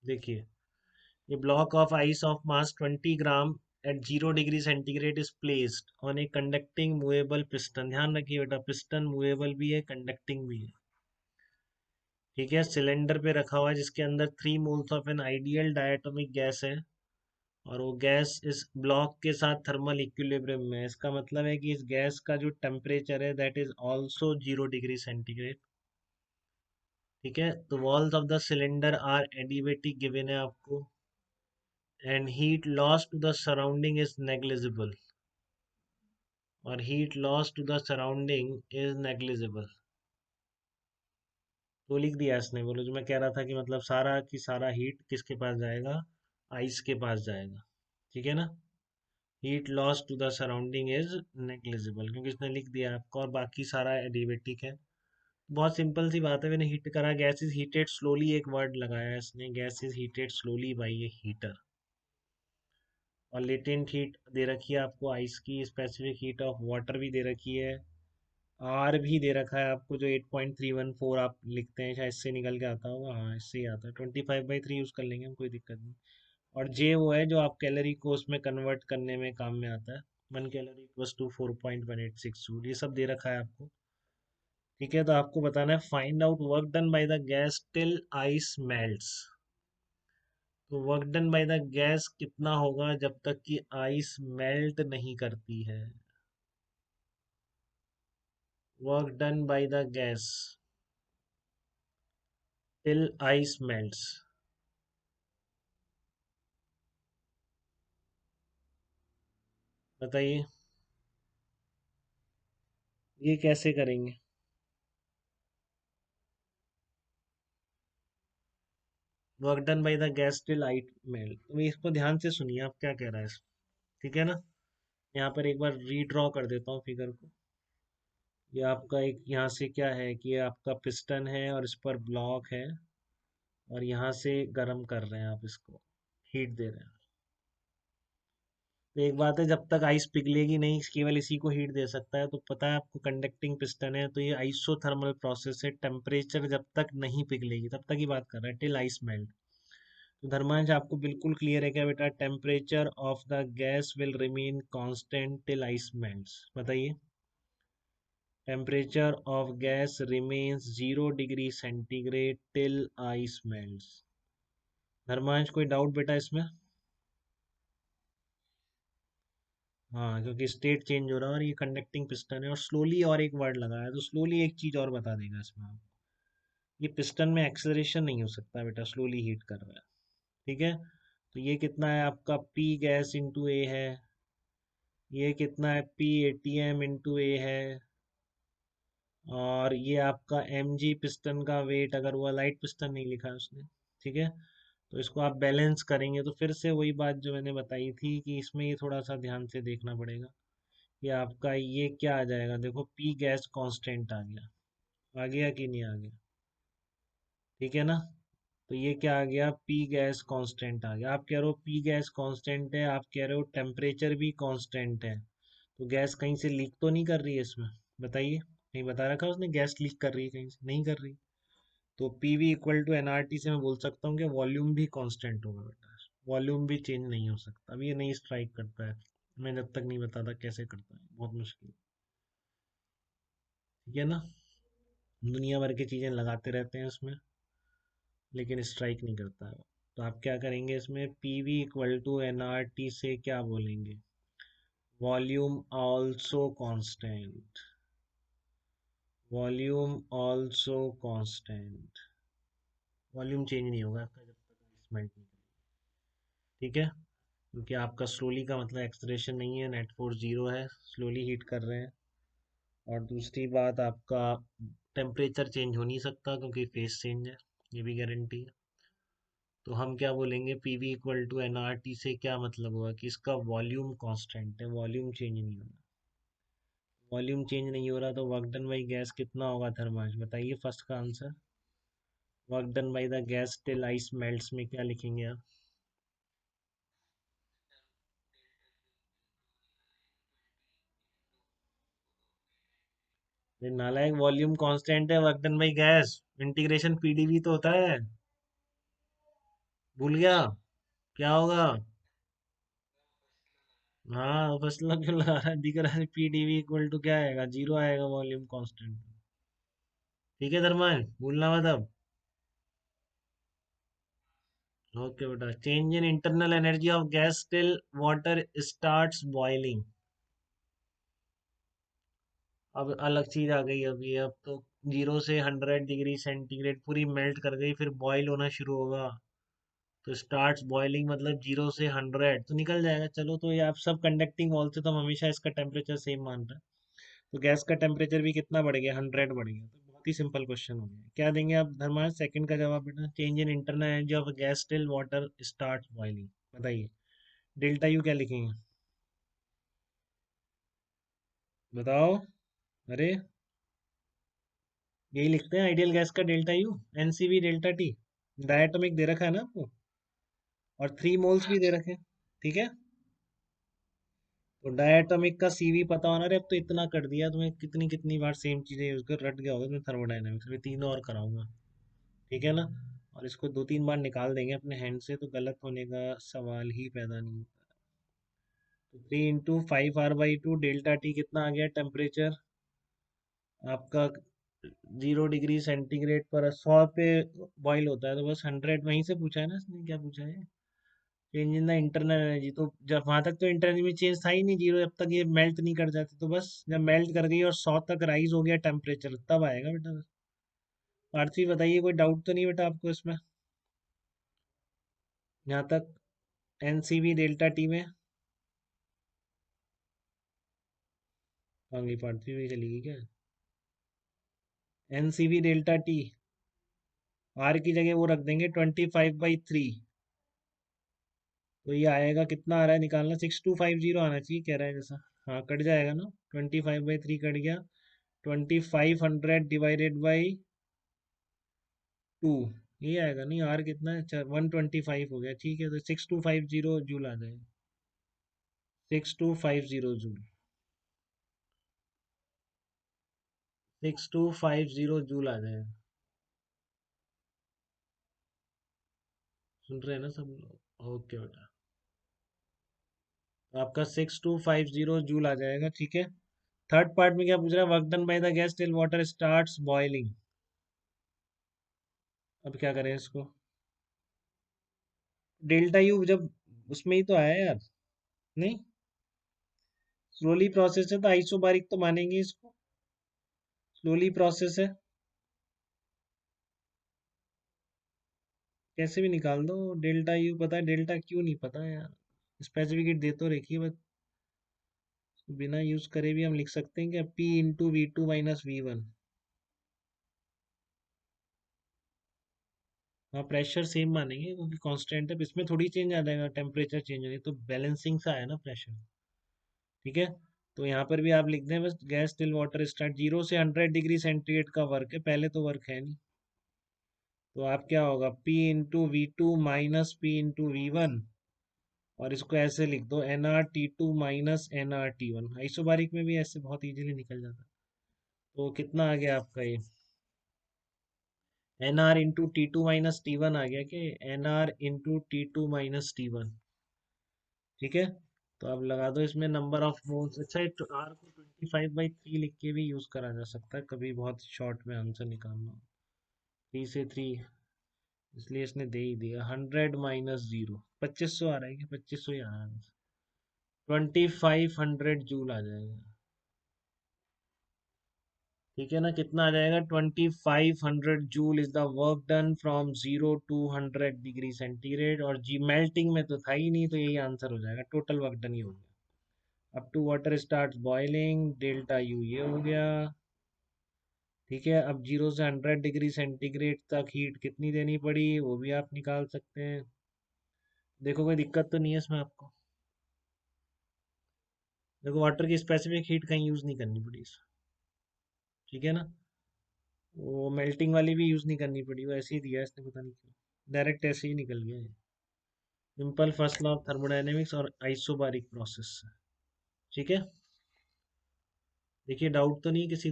देखिए, A block of ice of mass 20 gram at 0 degree centigrade is placed on a conducting movable piston. ध्यान रखिए बेटा, piston movable भी है, conducting भी है। ठीक है, सिलेंडर पे रखा हुआ है जिसके अंदर 3 moles of an ideal diatomic gas है, और वो गैस इस ब्लॉक के साथ थर्मल इक्विलिब्रियम में है। इसका मतलब है कि इस गैस का जो टेम्परेचर है that is also 0 degree centigrade. ठीक है, तो walls of the cylinder are adiabatic given है आपको, and heat loss to the surrounding is negligible, और heat loss to the surrounding is negligible. तो लिख दिया इसने, बोलो जो मैं कह रहा था कि मतलब सारा की सारा हीट किसके पास जाएगा, आइस के पास जाएगा। ठीक है ना, heat loss to the surrounding is negligible, क्योंकि इसने लिख दिया आपको, और बाकी सारा एडिबेटिक है। बहुत सिंपल सी बात है, मैंने हीट करा, गैस इज हीटेड स्लोली, एक वर्ड लगाया है इसने, gas is heated slowly by A heater. और लेटेंट हीट दे रखी है आपको आइस की, स्पेसिफिक हीट ऑफ वाटर भी दे रखी है, आर भी दे रखा है आपको, जो 8.314 आप लिखते हैं, शायद इससे निकल के आता होगा, हाँ इससे ही आता है, 25/3 यूज़ कर लेंगे हम, कोई दिक्कत नहीं। और जे वो है जो आप कैलोरी को उसमें कन्वर्ट करने में काम में आता है, 1 कैलोरी इक्वल्स टू 4.18 जूल, ये सब दे रखा है आपको। ठीक है, तो आपको बताना है find out work done by the gas till ice melts. तो work done by the gas कितना होगा जब तक कि आइस मेल्ट नहीं करती है। Work done by the gas till ice melts, बताइए ये कैसे करेंगे। Work done by the gas till ice melt, तो इसको ध्यान से सुनिए आप क्या कह रहा है ठीक है ना। यहाँ पर एक बार रीड्रॉ कर देता हूँ फिगर को। ये आपका एक यहाँ से क्या है कि ये आपका पिस्टन है और इस पर ब्लॉक है, और यहाँ से गर्म कर रहे हैं आप इसको, हीट दे रहे हैं। तो एक बात है, जब तक आइस पिघलेगी नहीं, केवल इसी को हीट दे सकता है, तो पता है आपको कंडक्टिंग पिस्टन है, तो ये आइसोथर्मल प्रोसेस है, टेम्परेचर जब तक नहीं पिघलेगी तब तक ही बात कर रहा है, टिल आइस मेल्ट। तो धर्मांश आपको बिल्कुल क्लियर है क्या बेटा, temperature of the gas will remain constant till ice melts, बताइए। Temperature of gas remains 0 degree centigrade till ice melts. Dharmansh कोई डाउट बेटा इसमें। हाँ, क्योंकि स्टेट चेंज हो रहा है और ये कंडक्टिंग पिस्टन है, और स्लोली और एक वर्ड लगाया है, तो स्लोली एक चीज और बता देगा इसमें आपको, ये पिस्टन में एक्सेलरेशन नहीं हो सकता बेटा, स्लोली हीट कर रहा है। ठीक है, तो ये कितना है आपका पी गैस इंटू ए है, ये कितना है पी एटीएम इंटू ए है, और ये आपका एम जी पिस्टन का वेट, अगर वो लाइट पिस्टन नहीं लिखा है उसने। ठीक है, तो इसको आप बैलेंस करेंगे तो फिर से वही बात जो मैंने बताई थी कि इसमें ये थोड़ा सा ध्यान से देखना पड़ेगा कि आपका ये क्या आ जाएगा। देखो पी गैस कांस्टेंट आ गया कि नहीं आ गया। ठीक है ना, तो ये क्या आ गया, पी गैस कांस्टेंट आ गया। आप कह रहे हो पी गैस कांस्टेंट है, आप कह रहे हो टेम्परेचर भी कांस्टेंट है, तो गैस कहीं से लीक तो नहीं कर रही है इसमें, बताइए। नहीं बता रखा उसने गैस लीक कर रही है कहीं से, नहीं कर रही। तो P V equal to N R T से मैं बोल सकता हूँ कि वॉल्यूम भी कांस्टेंट होगा बेटा, वॉल्यूम भी चेंज नहीं हो सकता। अब ये नहीं स्ट्राइक करता है, मैं जब तक नहीं बताता कैसे करता है, बहुत मुश्किल। ठीक है ना, दुनिया भर की चीज़ें लगाते रहते हैं उसमें, लेकिन स्ट्राइक नहीं करता है। तो आप क्या करेंगे इसमें, P V equal to N R T से क्या बोलेंगे, volume also constant, volume also constant, volume change नहीं होगा आपका जब तक स्मेल्ट नहीं करेगा। ठीक है, क्योंकि आपका स्लोली का मतलब एक्सलेशन नहीं है, नेट फोर्स 0 है, स्लोली हीट कर रहे हैं। और दूसरी बात, आपका टेम्परेचर चेंज हो नहीं सकता क्योंकि फेस चेंज है, ये भी गारंटी है। तो हम क्या बोलेंगे, P V equal to N R T से क्या मतलब हुआ कि इसका वॉल्यूम कांस्टेंट है, वॉल्यूम चेंज नहीं हो रहा। वॉल्यूम चेंज नहीं हो रहा तो वर्क डन बाई गैस कितना होगा थर्माश, बताइए फर्स्ट का answer. Work done by the gas till ice melts में क्या लिखेंगे आप। ये नालायक, वॉल्यूम कांस्टेंट है, work done by gas integration PDV तो होता है। भूल गया? क्या होगा? हाँ, फर्स्ट लॉ क्यों लगा रहा है? दिख रहा है पीडीवी इक्वल टू क्या आएगा? जीरो आएगा, वॉल्यूम कांस्टेंट। ठीक है धर्मान, भूलना मत अब। ओके बेटा, change in internal energy of gas till water starts boiling. अब अलग चीज आ गई अभी। अब तो 0 से 100 डिग्री सेंटीग्रेड पूरी मेल्ट कर गई, फिर बॉईल होना शुरू होगा। तो स्टार्ट्स बॉइलिंग मतलब 0 से 100 तो निकल जाएगा। चलो, तो ये आप सब कंडक्टिंग वॉल से तो हम हमेशा इसका टेम्परेचर सेम मान रहे हैं। तो गैस का टेम्परेचर भी कितना बढ़ गया? 100 बढ़ गया। तो बहुत ही सिंपल क्वेश्चन हो गया। क्या देंगे आप धर्मा? सेकंड का जवाब बेटा, change in internal energy of gas till water start boiling. बताइए डेल्टा यू क्या लिखेंगे? बताओ। अरे, यही लिखते हैं आइडियल गैस का delta U, NCV delta T. Diatomic दे रखा है ना आपको, और 3 मोल्स भी दे रखे हैं। ठीक है, तो डायटोमिक का सीवी पता होना। रे अब तो इतना कर दिया तुम्हें, कितनी कितनी बार सेम चीजें यूज कर, रट गया होगा तुम्हें थर्मोडायनेमिक्स में। तीनों और कराऊंगा, ठीक है ना? और इसको 2-3 बार निकाल देंगे अपने हैंड से, तो गलत होने का सवाल ही पैदा नहीं होता। तो 3 × 5r/2 डेल्टा टी कितना आ गया टेम्परेचर आपका? 0 डिग्री सेंटीग्रेड पर 100 पे बॉईल होता है, तो बस 100 वहीं से पूछा है ना इसने, क्या पूछा है? Change in the internal energy. तो जब वहां तक तो इंटरनल में चेंज था ही नहीं, जीरो, जब तक ये मेल्ट नहीं कर जाते। तो बस जब मेल्ट कर गई और 100 तक राइज हो गया टेम्परेचर, तब आएगा बेटा। पार्थवी बताइए, कोई डाउट तो नहीं बेटा आपको इसमें, यहाँ तक? एनसीवी डेल्टा टी में आगे पार्थवी में चलेगी क्या? एनसीवी डेल्टा टी, आर की जगह वो रख देंगे 25/3। तो ये आएगा कितना? आ रहा है निकालना, 6250 आना चाहिए कह रहा है जैसा। हाँ, कट जाएगा ना, 25/3 कट गया। 2500 डिवाइडेड बाई 2, ये आएगा। नहीं, आर कितना है? 125 हो गया। ठीक है, तो 6250 जूल आ जाएगा। 6250 जूल। 6250 जूल आ जाएगा। सुन रहे हैं ना सब लोग? ओके बेटा, तो आपका 6250 जूल आ जाएगा। ठीक है, थर्ड पार्ट में क्या पूछ रहा है? Work done by the gas till water starts boiling. अब क्या करें इसको? डेल्टा यू जब उसमें ही तो आया यार। नहीं, स्लोली प्रोसेस है तो आइसोबारिक तो मानेंगे इसको। स्लोली प्रोसेस है, कैसे भी निकाल दो। डेल्टा यू पता है, डेल्टा क्यू नहीं पता है यार। स्पेसिफिकेट दे तो रखिए बस, बिना यूज करे भी हम लिख सकते हैं क्या? P × V2 - V1। हाँ, प्रेशर सेम मानेंगे क्योंकि कांस्टेंट है। इसमें थोड़ी चेंज आ जाएगा, टेम्परेचर चेंज होगी तो बैलेंसिंग सा है ना प्रेशर। ठीक है, तो यहाँ पर भी आप लिख दें बस, गैस टिल वाटर स्टार्ट 0 से 100 डिग्री सेंटीग्रेड का वर्क है। पहले तो वर्क है नहीं, तो आप क्या होगा? P × V2 - P × V1। और इसको ऐसे लिख दो, Nr T2 - Nr T1। Isobaric में भी ऐसे बहुत इजीली निकल जाता है। तो कितना आ गया आपका ये? Nr × T2 - T1 आ गया कि Nr × T2 - T1। ठीक है, तो अब लगा दो इसमें नंबर ऑफ मोल्स। अच्छा, आर को 25/3 लिख के भी यूज करा जा सकता है कभी, बहुत शॉर्ट में आंसर निकालना हो। 3 से 3, इसलिए इसने दे ही दिया। 100 - 0, 2500 आ रहा है कि 2500 ही आ रहा है? 2500 जूल आ जाएगा। ठीक है ना, कितना आ जाएगा? 2500 joule is the work done from 0 to 100 degree centigrade. और जी मेल्टिंग में तो था ही नहीं, तो यही आंसर हो जाएगा। टोटल वर्क डन ही हो गया। अब to water start boiling, delta U ये हो गया। ठीक है, अब 0 से 100 डिग्री सेंटीग्रेड तक हीट कितनी देनी पड़ी, वो भी आप निकाल सकते हैं। देखो, कोई दिक्कत तो नहीं है इसमें आपको? देखो, वाटर की स्पेसिफिक हीट कहीं यूज नहीं करनी पड़ी इसमें। ठीक है ना, वो मेल्टिंग वाली भी यूज नहीं करनी पड़ी, वो ऐसे ही दिया है इसने, पता नहीं क्यों। डायरेक्ट ऐसे ही निकल गया है। Simple first law of thermodynamics और आइसोबारिक प्रोसेस। ठीक है, देखिए डाउट तो नहीं किसी को?